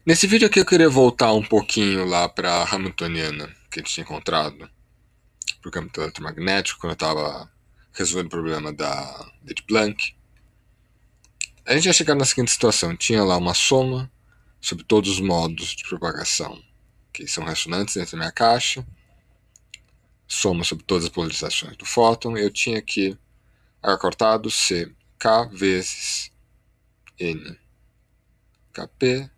Nesse vídeo aqui eu queria voltar um pouquinho lá para a Hamiltoniana que a gente tinha encontrado para o campo eletromagnético quando eu estava resolvendo o problema da lei de Planck. A gente ia chegar na seguinte situação: tinha lá uma soma sobre todos os modos de propagação que são ressonantes dentro da minha caixa, soma sobre todas as polarizações do fóton, e eu tinha que H cortado C K vezes N Kp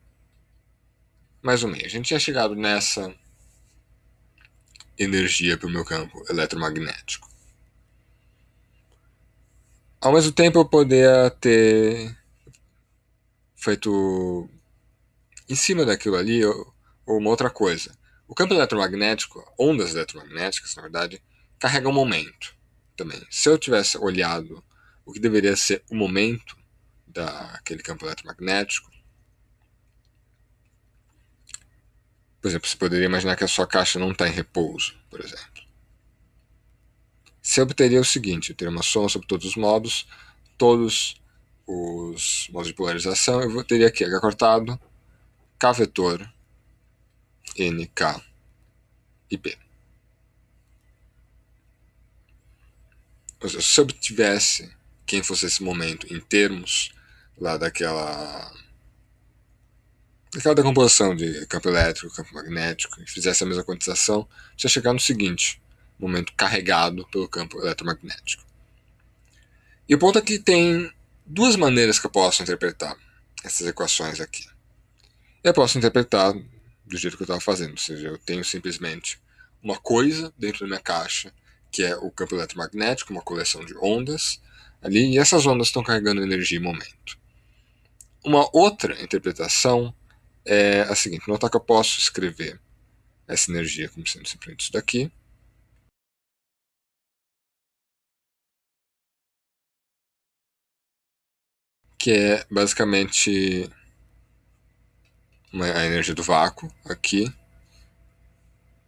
mais ou menos. A gente tinha chegado nessa energia para o meu campo eletromagnético. Ao mesmo tempo, eu poderia ter feito em cima daquilo ali ou uma outra coisa. O campo eletromagnético, ondas eletromagnéticas, na verdade, carregam um momento também. Se eu tivesse olhado o que deveria ser o momento daquele campo eletromagnético, por exemplo, você poderia imaginar que a sua caixa não está em repouso, por exemplo. Você obteria o seguinte: eu teria uma soma sobre todos os modos de polarização, eu teria aqui H cortado, K vetor, N, K e P. Ou seja, se eu obtivesse quem fosse esse momento em termos lá daquela decomposição de campo elétrico, campo magnético, e fizesse a mesma quantização, você ia chegar no seguinte: momento carregado pelo campo eletromagnético. E o ponto é que tem duas maneiras que eu posso interpretar essas equações aqui. Eu posso interpretar do jeito que eu estava fazendo, ou seja, eu tenho simplesmente uma coisa dentro da minha caixa, que é o campo eletromagnético, uma coleção de ondas ali, e essas ondas estão carregando energia em momento. Uma outra interpretação é a seguinte: notar que eu posso escrever essa energia como sendo simplesmente isso daqui, que é basicamente a energia do vácuo aqui,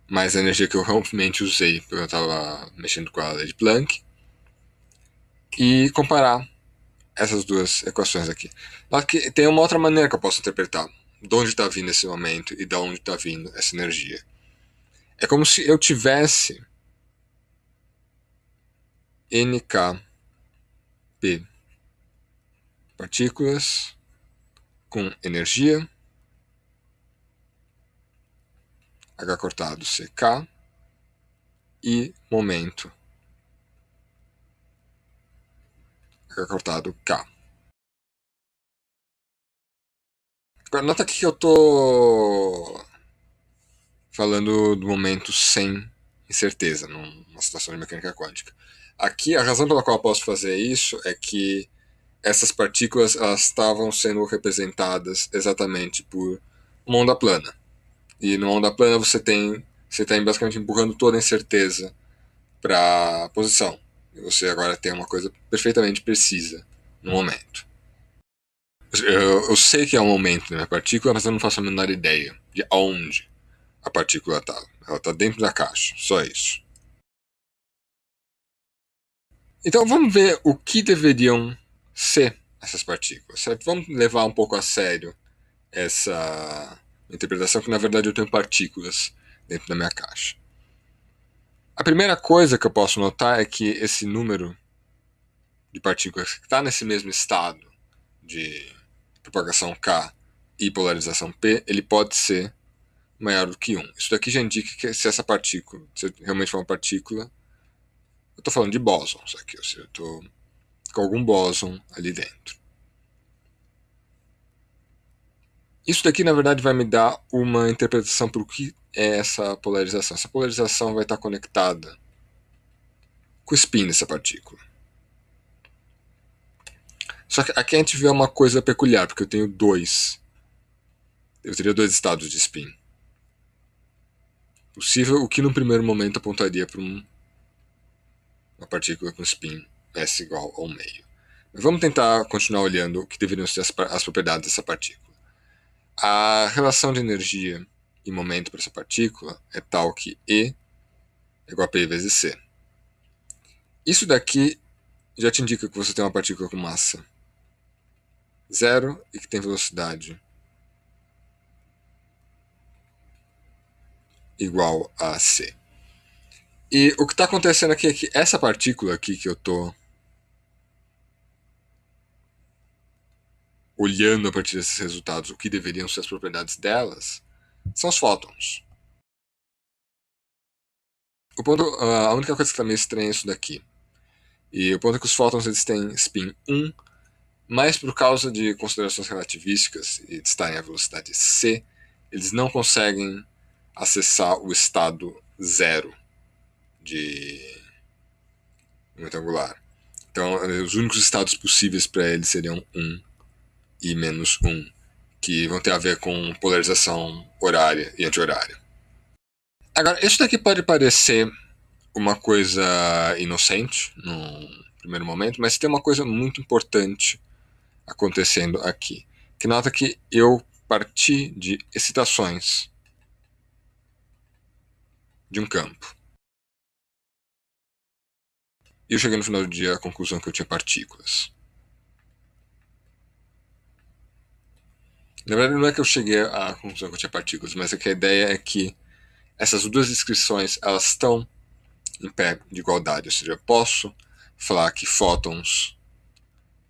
mais a energia que eu realmente usei porque eu estava mexendo com a lei de Planck, e comparar essas duas equações aqui. Só que tem uma outra maneira que eu posso interpretar de onde está vindo esse momento e de onde está vindo essa energia. É como se eu tivesse NKP partículas com energia, H cortado CK, e momento, H cortado K. Agora, nota aqui que eu estou falando do momento sem incerteza, numa situação de mecânica quântica. Aqui, a razão pela qual eu posso fazer isso é que essas partículas elas estavam sendo representadas exatamente por uma onda plana. E numa onda plana você está basicamente empurrando toda a incerteza para a posição. E você agora tem uma coisa perfeitamente precisa no momento. Eu sei que é um momento na minha partícula, mas eu não faço a menor ideia de aonde a partícula está. Ela está dentro da caixa, só isso. Então vamos ver o que deveriam ser essas partículas, certo? Vamos levar um pouco a sério essa interpretação que na verdade eu tenho partículas dentro da minha caixa. A primeira coisa que eu posso notar é que esse número de partículas que está nesse mesmo estado de propagação K e polarização P, ele pode ser maior do que 1. Isso daqui já indica que se essa partícula, se realmente for uma partícula, eu estou falando de bósons aqui, ou seja, eu estou com algum bóson ali dentro. Isso daqui, na verdade, vai me dar uma interpretação para o que é essa polarização. Essa polarização vai estar conectada com o spin dessa partícula. Só que aqui a gente vê uma coisa peculiar, porque eu tenho dois. Eu teria dois estados de spin. Possível, o que no primeiro momento apontaria para uma partícula com spin S igual ao meio. Mas vamos tentar continuar olhando o que deveriam ser as propriedades dessa partícula. A relação de energia e momento para essa partícula é tal que E é igual a P vezes C. Isso daqui já te indica que você tem uma partícula com massa zero e que tem velocidade igual a C. E o que está acontecendo aqui é que essa partícula aqui que eu estou olhando a partir desses resultados o que deveriam ser as propriedades delas, são os fótons. O ponto, a única coisa que está meio estranha é isso daqui. E o ponto é que os fótons eles têm spin 1, mas por causa de considerações relativísticas e de estarem a velocidade c, eles não conseguem acessar o estado zero de momento angular. Então, os únicos estados possíveis para eles seriam 1 e menos 1, que vão ter a ver com polarização horária e anti-horária. Agora, isso daqui pode parecer uma coisa inocente num primeiro momento, mas tem uma coisa muito importante acontecendo aqui. Que nota que eu parti de excitações de um campo. E eu cheguei no final do dia à conclusão que eu tinha partículas. Na verdade, não é que eu cheguei à conclusão que eu tinha partículas, mas é que a ideia é que essas duas descrições elas estão em pé de igualdade. Ou seja, eu posso falar que fótons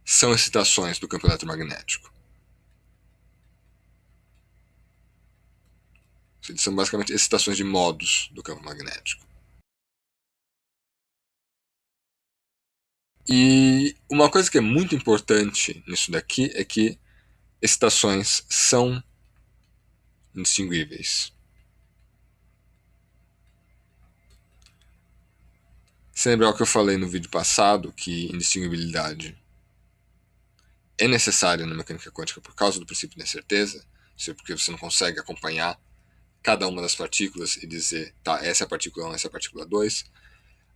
são excitações do campo eletromagnético. Eles são basicamente excitações de modos do campo magnético. E uma coisa que é muito importante nisso daqui é que excitações são indistinguíveis. Se lembrar o que eu falei no vídeo passado, que indistinguibilidade é necessária na mecânica quântica por causa do princípio da incerteza, porque você não consegue acompanhar cada uma das partículas e dizer, tá, essa é a partícula 1, essa é a partícula 2.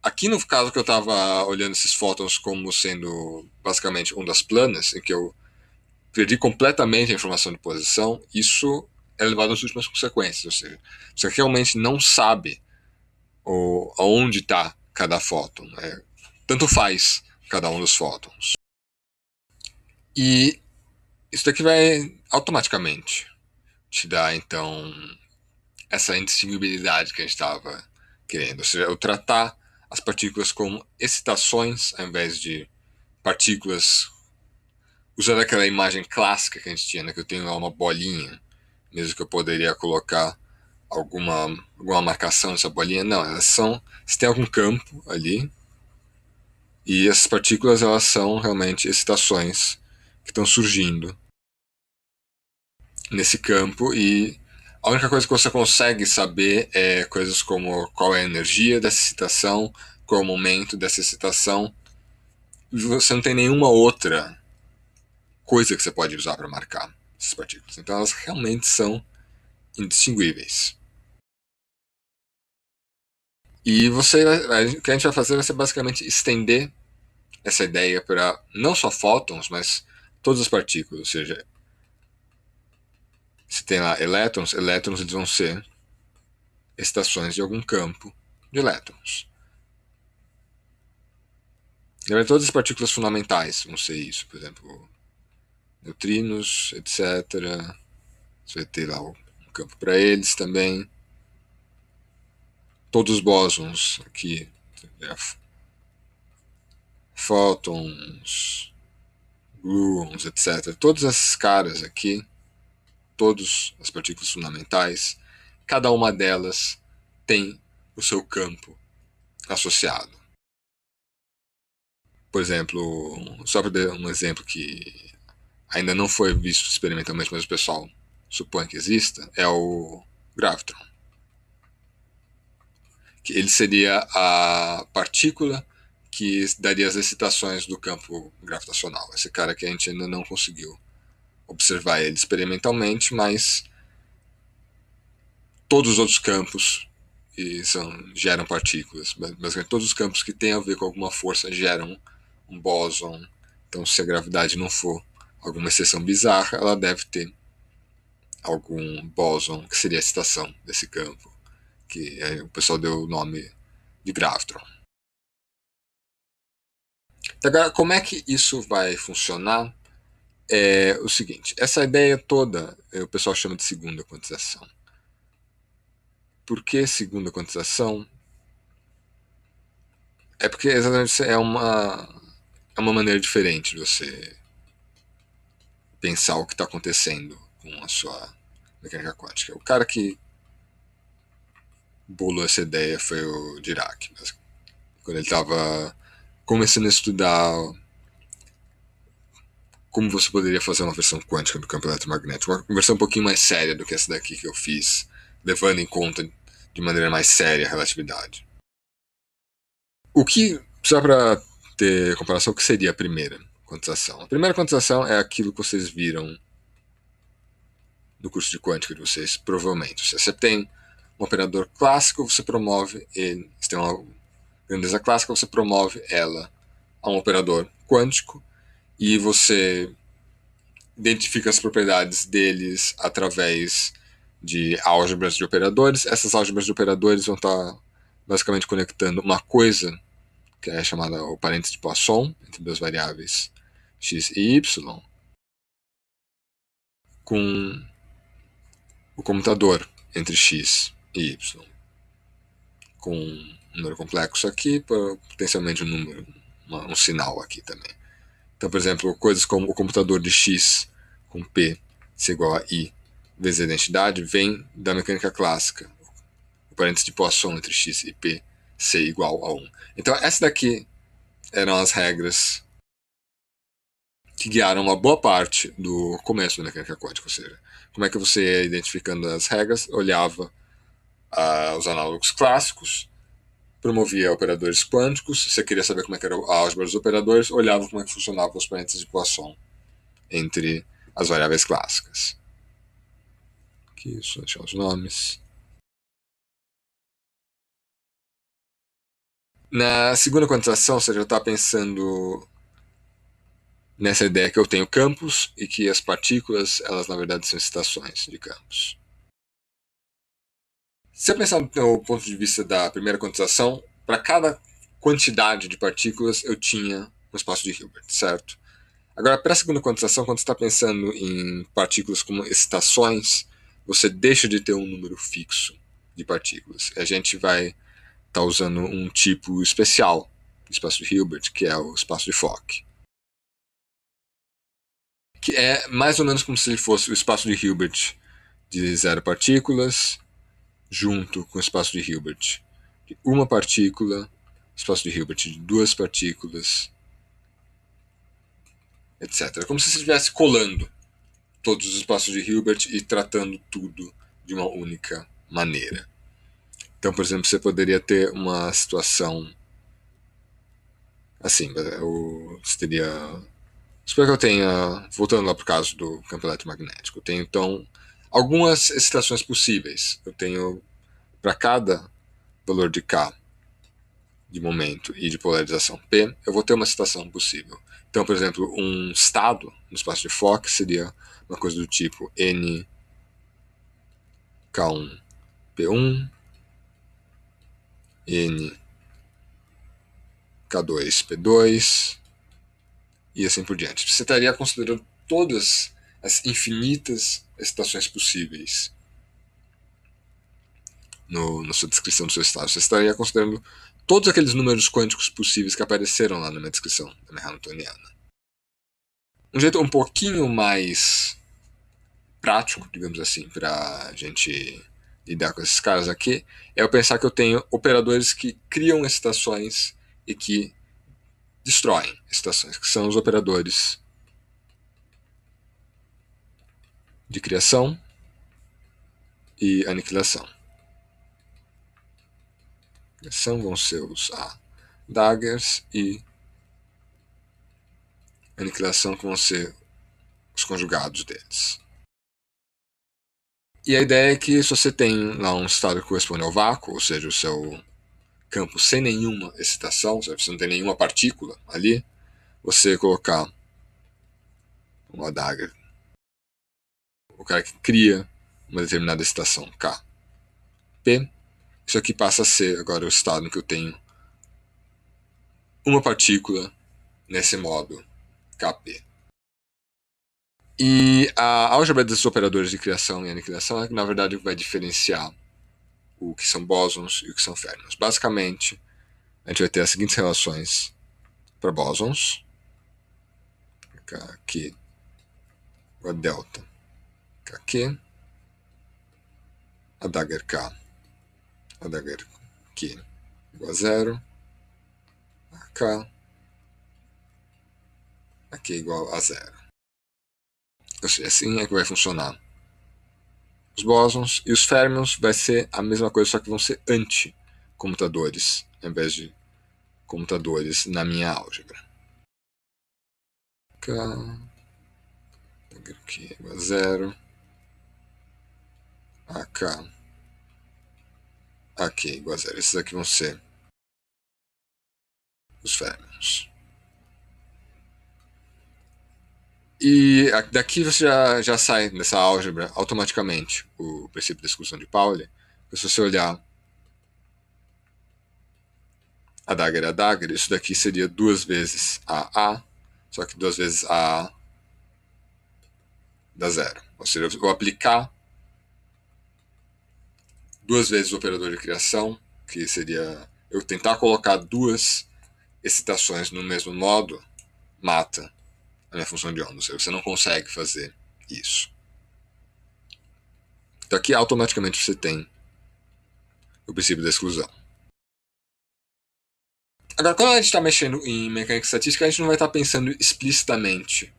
Aqui no caso que eu estava olhando esses fótons como sendo basicamente ondas planas, em que eu perdi completamente a informação de posição, isso é levado às últimas consequências. Ou seja, você realmente não sabe aonde está cada fóton. Tanto faz cada um dos fótons. E isso daqui vai automaticamente te dar, então, essa indistinguibilidade que a gente estava querendo. Ou seja, eu tratar as partículas como excitações ao invés de partículas, usando aquela imagem clássica que a gente tinha, né, que eu tenho lá uma bolinha, mesmo que eu poderia colocar alguma marcação nessa bolinha. Não, elas são, se tem algum campo ali, e essas partículas elas são realmente excitações que estão surgindo nesse campo, e a única coisa que você consegue saber é coisas como qual é a energia dessa excitação, qual é o momento dessa excitação. Você não tem nenhuma outra coisa que você pode usar para marcar essas partículas. Então elas realmente são indistinguíveis. E o que a gente vai fazer vai ser basicamente estender essa ideia para não só fótons, mas todas as partículas. Ou seja, se tem lá elétrons eles vão ser excitações de algum campo de elétrons. Todas as partículas fundamentais vão ser isso. Por exemplo, neutrinos, etc. Você vai ter lá um campo para eles também. Todos os bósons aqui, fótons, gluons, etc. Todas essas caras aqui, todas as partículas fundamentais, cada uma delas tem o seu campo associado. Por exemplo, só para dar um exemplo que ainda não foi visto experimentalmente, mas o pessoal supõe que exista, é o gravitron. Que ele seria a partícula que daria as excitações do campo gravitacional. Esse cara que a gente ainda não conseguiu observar ele experimentalmente, mas todos os outros campos geram partículas. Basicamente, todos os campos que têm a ver com alguma força geram um bóson. Então, se a gravidade não for alguma exceção bizarra, ela deve ter algum bóson que seria a excitação desse campo, que o pessoal deu o nome de gravitron. Agora, como é que isso vai funcionar? É o seguinte, essa ideia toda o pessoal chama de segunda quantização. por que segunda quantização? É porque exatamente é uma maneira diferente de você pensar o que está acontecendo com a sua mecânica quântica. O cara que bolou essa ideia foi o Dirac, quando ele estava começando a estudar como você poderia fazer uma versão quântica do campo eletromagnético, uma versão um pouquinho mais séria do que essa daqui que eu fiz, levando em conta de maneira mais séria a relatividade. O que, só para ter comparação, o que seria a primeira quantização? A primeira quantização é aquilo que vocês viram no curso de quântica de vocês, provavelmente. Se você tem um operador clássico, você promove ele. Se tem uma grandeza clássica, você promove ela a um operador quântico e você identifica as propriedades deles através de álgebras de operadores. Essas álgebras de operadores vão estar basicamente conectando uma coisa que é chamada o parênteses de Poisson, entre duas variáveis x e y, com o comutador entre x e y, com um número complexo aqui, potencialmente um número, um sinal aqui também. Então, por exemplo, coisas como o computador de x com p ser igual a i vezes a identidade vem da mecânica clássica. O parênteses de Poisson entre x e p ser igual a 1. Então, essa daqui eram as regras que guiaram uma boa parte do começo da mecânica quântica. Ou seja, como é que você ia identificando as regras, olhava os análogos clássicos, promovia operadores quânticos. Se você queria saber como é que era a álgebra dos operadores, olhava como é que funcionavam os parênteses de Poisson entre as variáveis clássicas. Aqui, só deixar os nomes. Na segunda quantização, você já está pensando nessa ideia que eu tenho campos e que as partículas, elas na verdade são estações de campos. Se eu pensar do ponto de vista da primeira quantização, para cada quantidade de partículas eu tinha um espaço de Hilbert, certo? Agora, para a segunda quantização, quando você está pensando em partículas como estações, você deixa de ter um número fixo de partículas. A gente vai estar usando um tipo especial de espaço de Hilbert, que é o espaço de Fock, que é mais ou menos como se fosse o espaço de Hilbert de zero partículas junto com o espaço de Hilbert de uma partícula, espaço de Hilbert de duas partículas, etc. É como se você estivesse colando todos os espaços de Hilbert e tratando tudo de uma única maneira. Então, por exemplo, você poderia ter uma situação assim, eu teria. Espero que eu tenha, voltando lá para o caso do campo eletromagnético, eu tenho então algumas excitações possíveis. Eu tenho para cada valor de K de momento e de polarização P, eu vou ter uma excitação possível. Então, por exemplo, um estado no espaço de Fock seria uma coisa do tipo N K1 P1 N K2 P2 e assim por diante. Você estaria considerando todas as infinitas excitações possíveis na sua descrição do seu estado. Você estaria considerando todos aqueles números quânticos possíveis que apareceram lá na minha descrição da minha Hamiltoniana. Um jeito um pouquinho mais prático, digamos assim, para a gente lidar com esses caras aqui, é eu pensar que eu tenho operadores que criam excitações e que destroem excitações, que são os operadores de criação e aniquilação. Criação vão ser os daggers e aniquilação que vão ser os conjugados deles. E a ideia é que se você tem lá um estado que corresponde ao vácuo, ou seja, o seu campo sem nenhuma excitação, você não tem nenhuma partícula ali, você colocar uma dagger, o cara que cria uma determinada excitação K, P, isso aqui passa a ser agora o estado em que eu tenho uma partícula nesse modo Kp. E a álgebra desses operadores de criação e aniquilação é que na verdade vai diferenciar o que são bósons e o que são férmions. Basicamente, a gente vai ter as seguintes relações para bósons. Aqui, a delta Kq, a dagger K, a dagger Q igual a 0, a K, aqui é igual a 0. Ou seja, assim é que vai funcionar os bósons, e os férmions vai ser a mesma coisa, só que vão ser anti-comutadores, ao invés de comutadores na minha álgebra. K, dagger Q igual a 0, AK, aqui igual a 0. Esses aqui vão ser os férmions. E daqui você já sai dessa álgebra automaticamente o princípio da exclusão de Pauli. Se você olhar a dagger, isso daqui seria 2 vezes a, só que 2 vezes a dá 0. Ou seja, eu vou aplicar 2 vezes o operador de criação, que seria eu tentar colocar 2 excitações no mesmo modo, mata a minha função de onda. Ou seja, você não consegue fazer isso. Então aqui automaticamente você tem o princípio da exclusão. Agora, quando a gente está mexendo em mecânica estatística, a gente não vai estar pensando explicitamente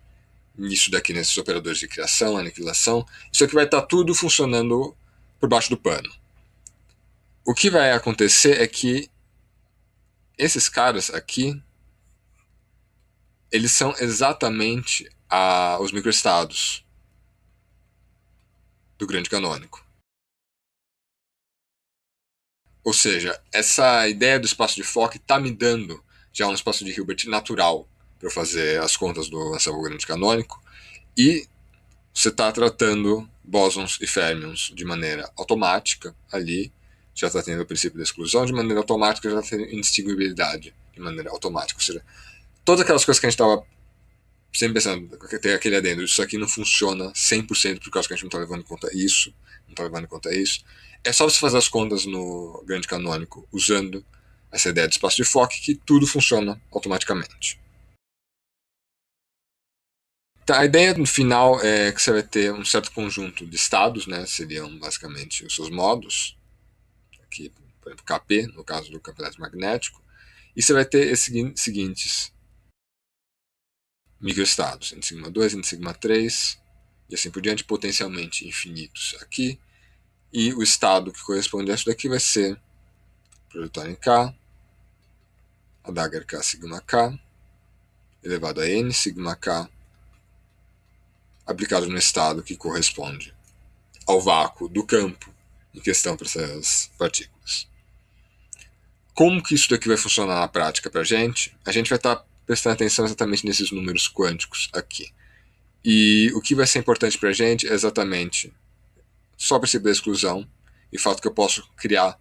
nisso daqui, nesses operadores de criação, aniquilação. Isso aqui vai estar tudo funcionando por baixo do pano. O que vai acontecer é que esses caras aqui, eles são exatamente os microestados do grande canônico. Ou seja, essa ideia do espaço de Fock está me dando já um espaço de Hilbert natural para eu fazer as contas do Anselmo grande canônico, e você está tratando bósons e férmions de maneira automática ali, já está tendo o princípio da exclusão de maneira automática, já está tendo indistinguibilidade de maneira automática. Ou seja, todas aquelas coisas que a gente estava sempre pensando, tem aquele adendo, isso aqui não funciona 100% por causa que a gente não está levando em conta isso, não está levando em conta isso. É só você fazer as contas no grande canônico usando essa ideia de espaço de Fock que tudo funciona automaticamente. Então, a ideia no final é que você vai ter um certo conjunto de estados, né? Seriam basicamente os seus modos, aqui, por exemplo, Kp, no caso do campo eletromagnético, e você vai ter esses seguintes microestados, n sigma 2, n sigma 3, e assim por diante, potencialmente infinitos aqui, e o estado que corresponde a isso daqui vai ser o produtor em K, a dagger K sigma K, elevado a n sigma K, aplicado no estado que corresponde ao vácuo do campo em questão para essas partículas. Como que isso daqui vai funcionar na prática para a gente vai estar prestando atenção exatamente nesses números quânticos aqui. E o que vai ser importante para a gente é exatamente só perceber a exclusão e o fato que eu posso criar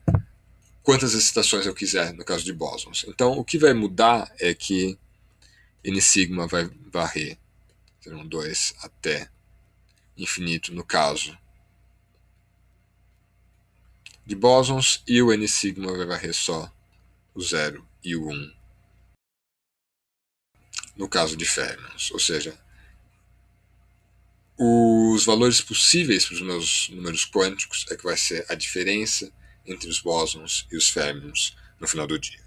quantas excitações eu quiser no caso de bósons. Então, o que vai mudar é que n sigma vai varrer 2 até infinito no caso de bósons, e o n sigma vai varrer só o 0 e o 1 no caso de férmions. Ou seja, os valores possíveis para os meus números quânticos é que vai ser a diferença entre os bósons e os férmions no final do dia.